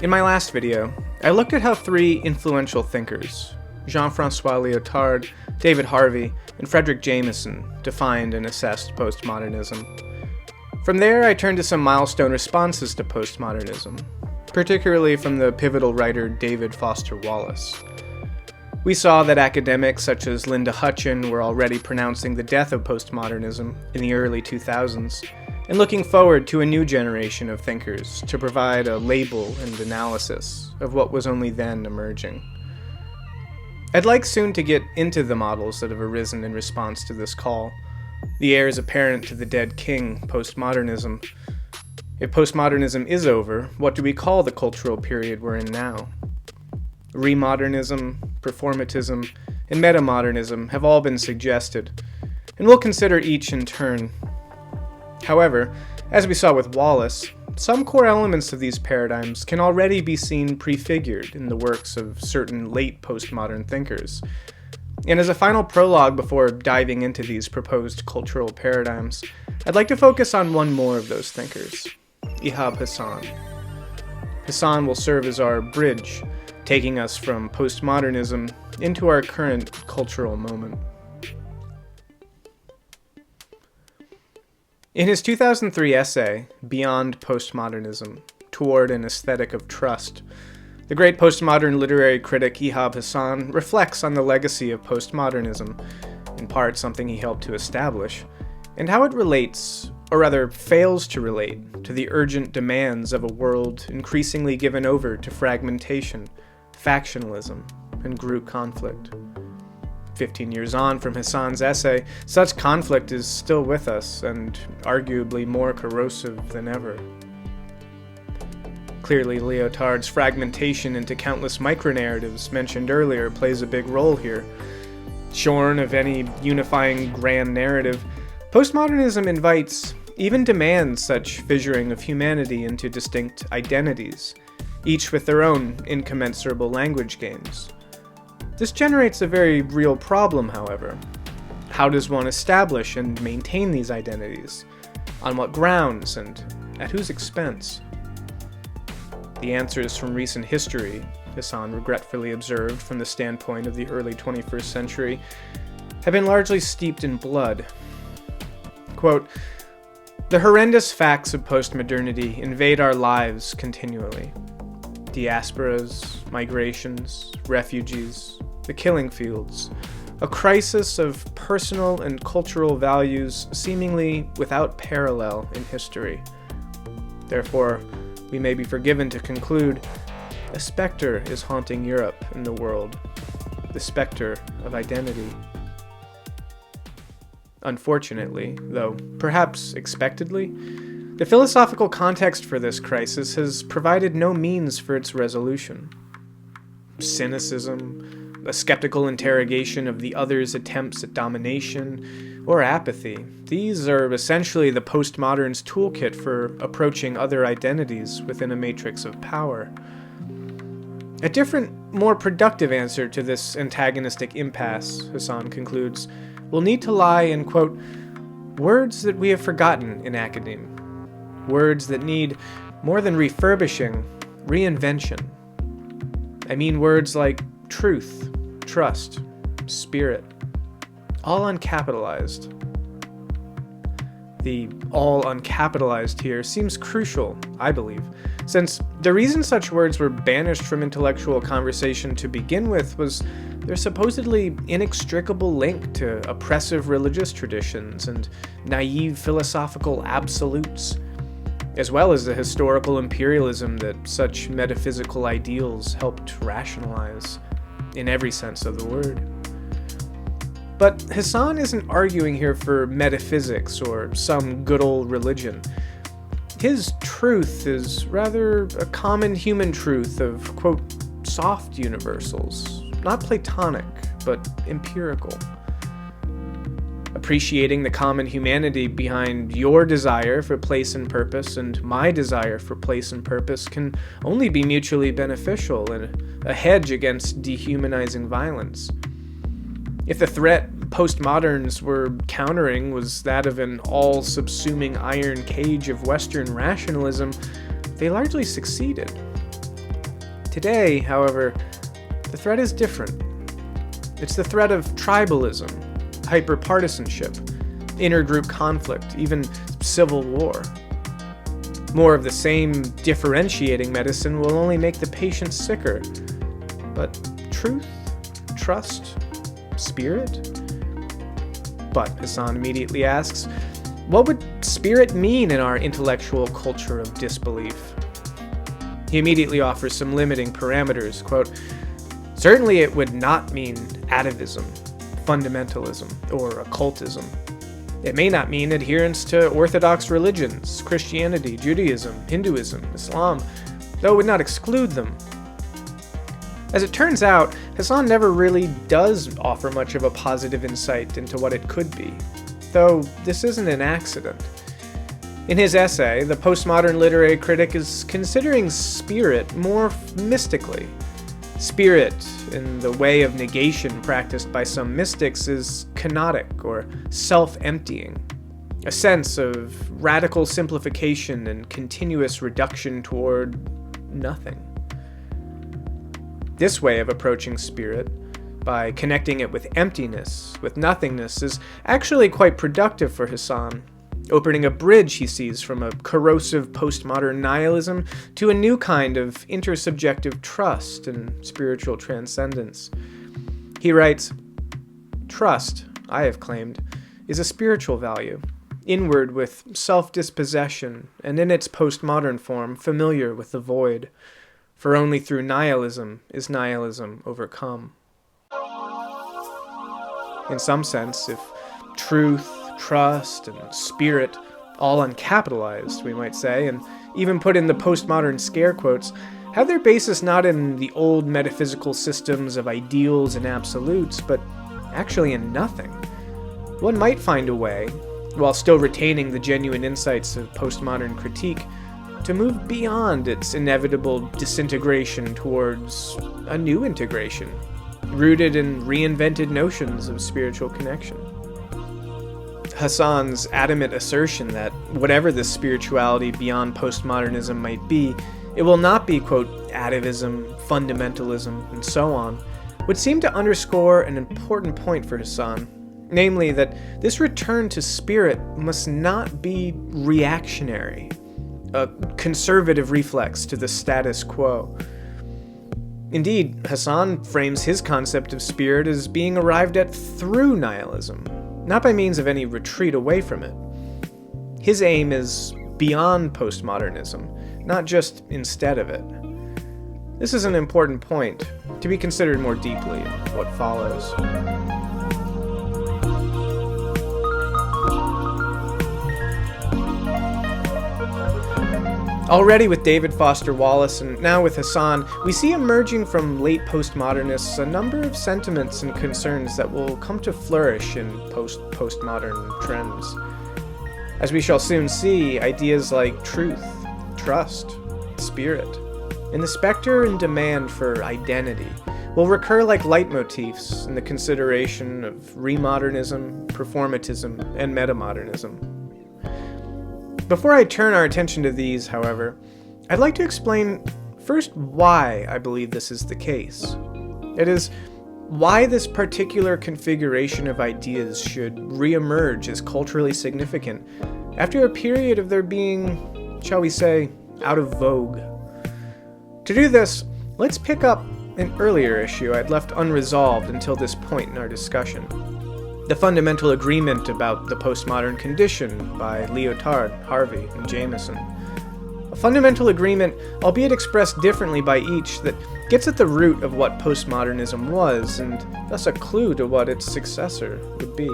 In my last video, I looked at how three influential thinkers, Jean-Francois Lyotard, David Harvey, and Frederick Jameson, defined and assessed postmodernism. From there, I turned to some milestone responses to postmodernism, particularly from the pivotal writer David Foster Wallace. We saw that academics such as Linda Hutchin were already pronouncing the death of postmodernism in the early 2000s, and looking forward to a new generation of thinkers to provide a label and analysis of what was only then emerging. I'd like soon to get into the models that have arisen in response to this call, the heirs apparent to the dead king, postmodernism. If postmodernism is over, what do we call the cultural period we're in now? Remodernism, performatism, and metamodernism have all been suggested, and we'll consider each in turn. However, as we saw with Wallace, some core elements of these paradigms can already be seen prefigured in the works of certain late postmodern thinkers. And as a final prologue before diving into these proposed cultural paradigms, I'd like to focus on one more of those thinkers, Ihab Hassan. Hassan will serve as our bridge, taking us from postmodernism into our current cultural moment. In his 2003 essay, Beyond Postmodernism, Toward an Aesthetic of Trust, the great postmodern literary critic Ihab Hassan reflects on the legacy of postmodernism, in part something he helped to establish, and how it relates, or rather fails to relate, to the urgent demands of a world increasingly given over to fragmentation, factionalism, and group conflict. 15 years on from Hassan's essay, such conflict is still with us, and arguably more corrosive than ever. Clearly, Lyotard's fragmentation into countless micronarratives mentioned earlier plays a big role here. Shorn of any unifying grand narrative, postmodernism invites, even demands such fissuring of humanity into distinct identities, each with their own incommensurable language games. This generates a very real problem, however. How does one establish and maintain these identities? On what grounds, and at whose expense? The answers from recent history, Hassan regretfully observed from the standpoint of the early 21st century, have been largely steeped in blood. Quote, "The horrendous facts of postmodernity invade our lives continually. Diasporas, migrations, refugees, the killing fields, a crisis of personal and cultural values seemingly without parallel in history. Therefore, we may be forgiven to conclude, a specter is haunting Europe and the world, the specter of identity." Unfortunately, though perhaps expectedly, the philosophical context for this crisis has provided no means for its resolution. Cynicism, a skeptical interrogation of the other's attempts at domination, or apathy, these are essentially the postmodern's toolkit for approaching other identities within a matrix of power. A different, more productive answer to this antagonistic impasse, Hassan concludes, will need to lie in, quote, "words that we have forgotten in academe. Words that need, more than refurbishing, reinvention. I mean words like truth, trust, spirit, all uncapitalized." The all uncapitalized here seems crucial, I believe, since the reason such words were banished from intellectual conversation to begin with was their supposedly inextricable link to oppressive religious traditions and naive philosophical absolutes, as well as the historical imperialism that such metaphysical ideals helped rationalize, in every sense of the word. But Hassan isn't arguing here for metaphysics or some good old religion. His truth is rather a common human truth of, quote, soft universals, not Platonic, but empirical. Appreciating the common humanity behind your desire for place and purpose and my desire for place and purpose can only be mutually beneficial and a hedge against dehumanizing violence. If the threat postmoderns were countering was that of an all-subsuming iron cage of Western rationalism, they largely succeeded. Today, however, the threat is different. It's the threat of tribalism, hyperpartisanship, intergroup conflict, even civil war. More of the same differentiating medicine will only make the patient sicker. But truth, trust, spirit? But, Hassan immediately asks, what would spirit mean in our intellectual culture of disbelief? He immediately offers some limiting parameters, quote, certainly it would not mean atavism, fundamentalism, or occultism. It may not mean adherence to orthodox religions, Christianity, Judaism, Hinduism, Islam, though it would not exclude them. As it turns out, Hassan never really does offer much of a positive insight into what it could be, though this isn't an accident. In his essay, the postmodern literary critic is considering spirit more mystically. Spirit, in the way of negation practiced by some mystics, is kenotic or self-emptying, a sense of radical simplification and continuous reduction toward nothing. This way of approaching spirit, by connecting it with emptiness, with nothingness, is actually quite productive for Hassan, opening a bridge he sees from a corrosive postmodern nihilism to a new kind of intersubjective trust and spiritual transcendence. He writes, trust, I have claimed, is a spiritual value, inward with self-dispossession, and in its postmodern form familiar with the void. For only through nihilism is nihilism overcome. In some sense, if truth, trust, and spirit, all uncapitalized, we might say, and even put in the postmodern scare quotes, have their basis not in the old metaphysical systems of ideals and absolutes, but actually in nothing. One might find a way, while still retaining the genuine insights of postmodern critique, to move beyond its inevitable disintegration towards a new integration, rooted in reinvented notions of spiritual connection. Hassan's adamant assertion that whatever the spirituality beyond postmodernism might be, it will not be, quote, atavism, fundamentalism, and so on, would seem to underscore an important point for Hassan, namely that this return to spirit must not be reactionary, a conservative reflex to the status quo. Indeed, Hassan frames his concept of spirit as being arrived at through nihilism, not by means of any retreat away from it. His aim is beyond postmodernism, not just instead of it. This is an important point, to be considered more deeply in what follows. Already with David Foster Wallace and now with Hassan, we see emerging from late postmodernists a number of sentiments and concerns that will come to flourish in postmodern trends. As we shall soon see, ideas like truth, trust, spirit, and the specter and demand for identity will recur like leitmotifs in the consideration of remodernism, performatism, and metamodernism. Before I turn our attention to these, however, I'd like to explain first why I believe this is the case. It is, why this particular configuration of ideas should re-emerge as culturally significant after a period of their being, shall we say, out of vogue. To do this, let's pick up an earlier issue I'd left unresolved until this point in our discussion. The fundamental agreement about the postmodern condition by Lyotard, Harvey, and Jameson. A fundamental agreement, albeit expressed differently by each, that gets at the root of what postmodernism was, and thus a clue to what its successor would be.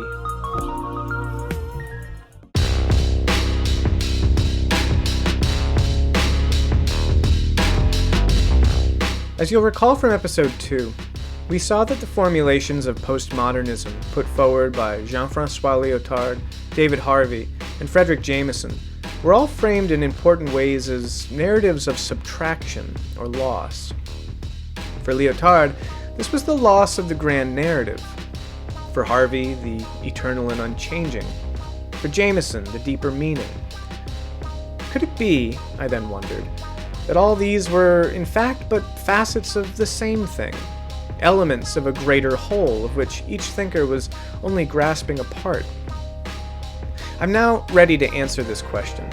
As you'll recall from episode 2, we saw that the formulations of postmodernism put forward by Jean-François Lyotard, David Harvey, and Frederick Jameson were all framed in important ways as narratives of subtraction or loss. For Lyotard, this was the loss of the grand narrative. For Harvey, the eternal and unchanging. For Jameson, the deeper meaning. Could it be, I then wondered, that all these were, in fact, but facets of the same thing, elements of a greater whole of which each thinker was only grasping a part. I'm now ready to answer this question,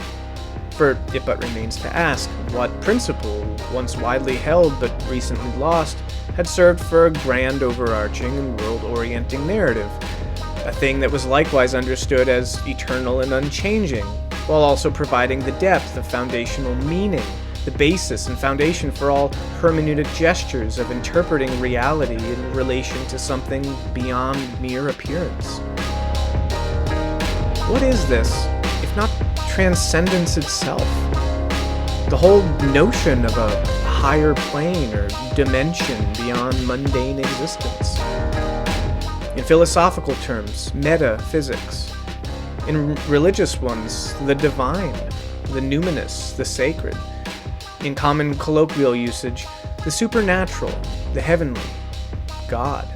for it but remains to ask what principle, once widely held but recently lost, had served for a grand overarching and world-orienting narrative, a thing that was likewise understood as eternal and unchanging, while also providing the depth of foundational meaning, the basis and foundation for all hermeneutic gestures of interpreting reality in relation to something beyond mere appearance. What is this, if not transcendence itself? The whole notion of a higher plane or dimension beyond mundane existence. In philosophical terms, metaphysics. In religious ones, the divine, the numinous, the sacred. In common colloquial usage, the supernatural, the heavenly, God.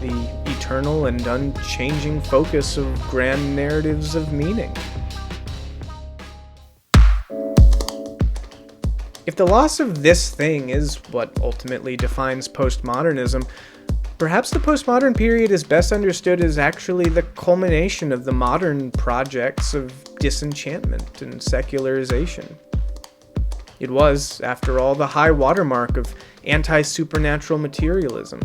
The eternal and unchanging focus of grand narratives of meaning. If the loss of this thing is what ultimately defines postmodernism, perhaps the postmodern period is best understood as actually the culmination of the modern projects of disenchantment and secularization. It was, after all, the high watermark of anti-supernatural materialism.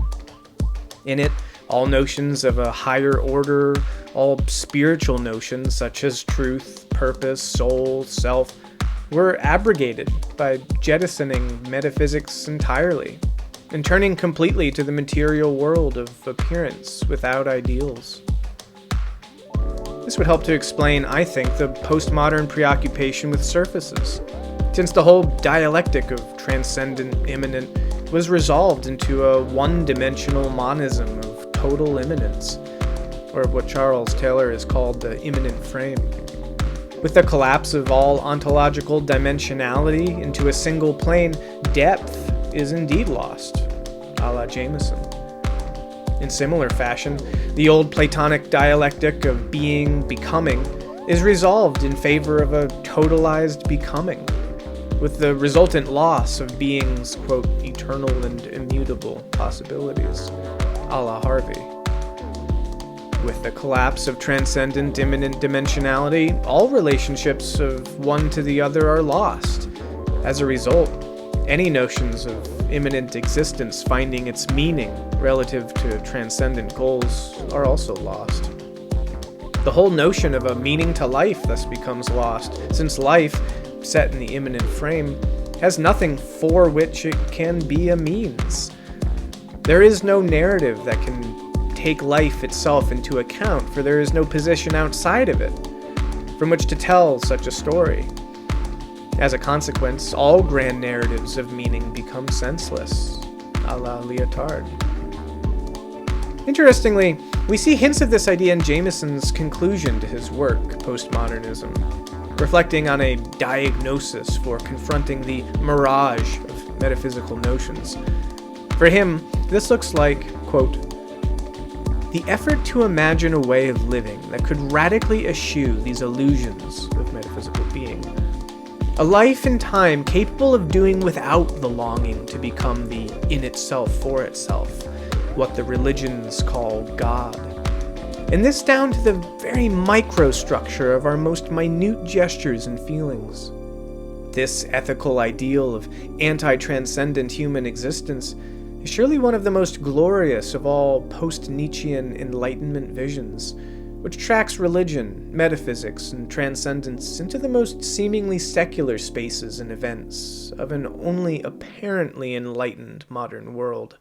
In it, all notions of a higher order, all spiritual notions such as truth, purpose, soul, self, were abrogated by jettisoning metaphysics entirely, and turning completely to the material world of appearance without ideals. This would help to explain, I think, the postmodern preoccupation with surfaces, since the whole dialectic of transcendent, imminent was resolved into a one-dimensional monism of total imminence, or what Charles Taylor has called the immanent frame. With the collapse of all ontological dimensionality into a single plane, depth is indeed lost, a la Jameson. In similar fashion, the old Platonic dialectic of being-becoming is resolved in favor of a totalized becoming, with the resultant loss of being's, quote, eternal and immutable possibilities, a la Harvey. With the collapse of transcendent immanent dimensionality, all relationships of one to the other are lost. As a result, any notions of immanent existence finding its meaning relative to transcendent goals are also lost. The whole notion of a meaning to life thus becomes lost, since life, set in the immanent frame, has nothing for which it can be a means. There is no narrative that can take life itself into account, for there is no position outside of it from which to tell such a story. As a consequence, all grand narratives of meaning become senseless, a la Lyotard. Interestingly, we see hints of this idea in Jameson's conclusion to his work, Postmodernism, reflecting on a diagnosis for confronting the mirage of metaphysical notions. For him, this looks like, quote, the effort to imagine a way of living that could radically eschew these illusions of metaphysical being. A life in time capable of doing without the longing to become the in itself for itself, what the religions call God. And this down to the very microstructure of our most minute gestures and feelings. This ethical ideal of anti-transcendent human existence is surely one of the most glorious of all post-Nietzschean Enlightenment visions, which tracks religion, metaphysics, and transcendence into the most seemingly secular spaces and events of an only apparently enlightened modern world.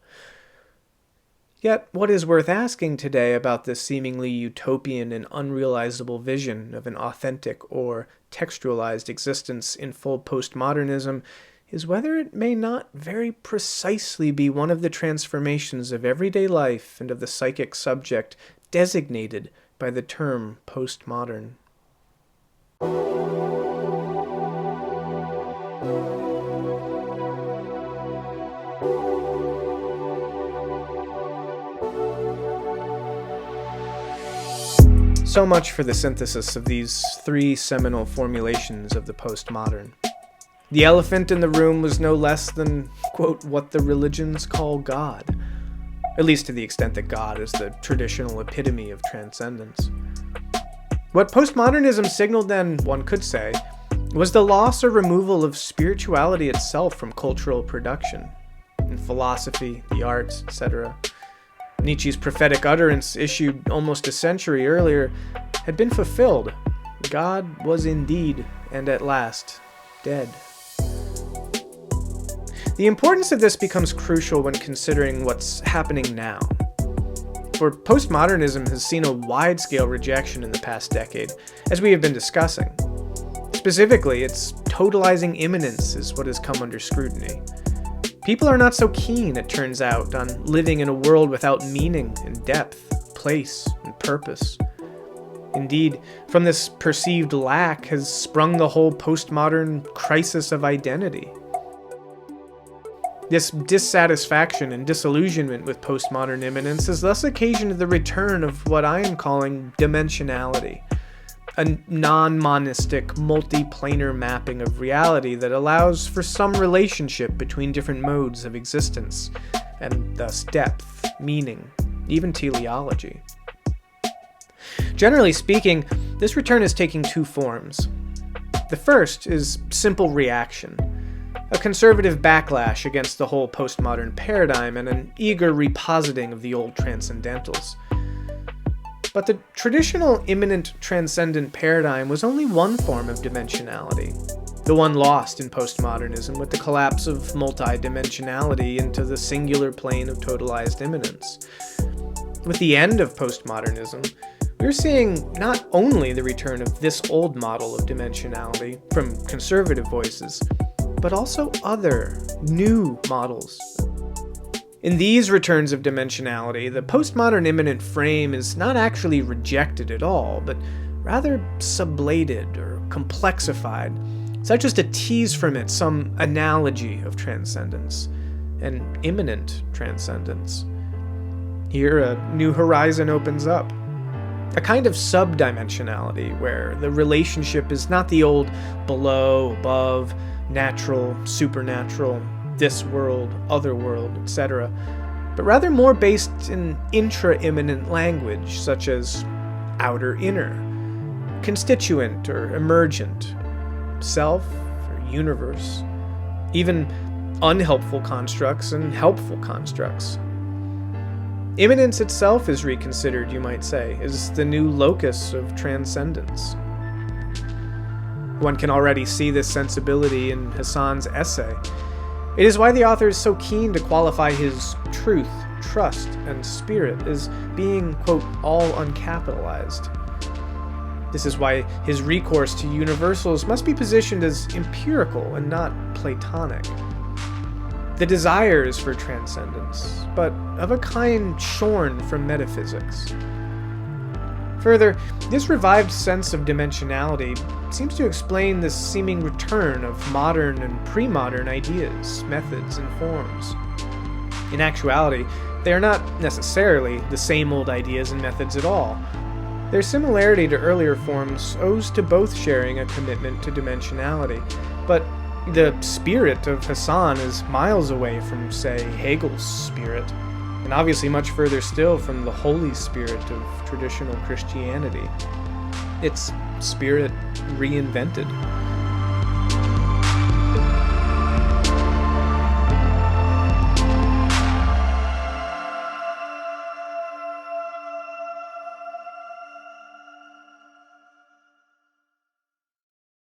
Yet, what is worth asking today about this seemingly utopian and unrealizable vision of an authentic or textualized existence in full postmodernism is whether it may not very precisely be one of the transformations of everyday life and of the psychic subject designated by the term postmodern. So much for the synthesis of these three seminal formulations of the postmodern. The elephant in the room was no less than, quote, what the religions call God. At least to the extent that God is the traditional epitome of transcendence. What postmodernism signaled then, one could say, was the loss or removal of spirituality itself from cultural production, in philosophy, the arts, etc. Nietzsche's prophetic utterance, issued almost a century earlier, had been fulfilled. God was indeed, and at last, dead. The importance of this becomes crucial when considering what's happening now. For postmodernism has seen a wide-scale rejection in the past decade, as we have been discussing. Specifically, its totalizing imminence is what has come under scrutiny. People are not so keen, it turns out, on living in a world without meaning and depth, place, and purpose. Indeed, from this perceived lack has sprung the whole postmodern crisis of identity. This dissatisfaction and disillusionment with postmodern imminence has thus occasioned the return of what I am calling dimensionality, a non-monistic, multi-planar mapping of reality that allows for some relationship between different modes of existence, and thus depth, meaning, even teleology. Generally speaking, this return is taking two forms. The first is simple reaction, a conservative backlash against the whole postmodern paradigm and an eager repositing of the old transcendentals. But the traditional imminent transcendent paradigm was only one form of dimensionality, the one lost in postmodernism with the collapse of multidimensionality into the singular plane of totalized imminence. With the end of postmodernism, we're seeing not only the return of this old model of dimensionality from conservative voices, but also other, new models. In these returns of dimensionality, the postmodern immanent frame is not actually rejected at all, but rather sublated or complexified, such as to tease from it some analogy of transcendence, an immanent transcendence. Here, a new horizon opens up. A kind of subdimensionality where the relationship is not the old below, above, natural, supernatural, this world, other world, etc., but rather more based in intra-immanent language such as outer-inner, constituent or emergent, self or universe, even unhelpful constructs and helpful constructs. Imminence itself is reconsidered, you might say, as the new locus of transcendence. One can already see this sensibility in Hassan's essay. It is why the author is so keen to qualify his truth, trust, and spirit as being, quote, all uncapitalized. This is why his recourse to universals must be positioned as empirical and not Platonic. The desire is for transcendence, but of a kind shorn from metaphysics. Further, this revived sense of dimensionality seems to explain this seeming return of modern and pre-modern ideas, methods, and forms. In actuality, they are not necessarily the same old ideas and methods at all. Their similarity to earlier forms owes to both sharing a commitment to dimensionality, but the spirit of Hassan is miles away from, say, Hegel's spirit, and obviously much further still from the Holy Spirit of traditional Christianity. It's spirit reinvented.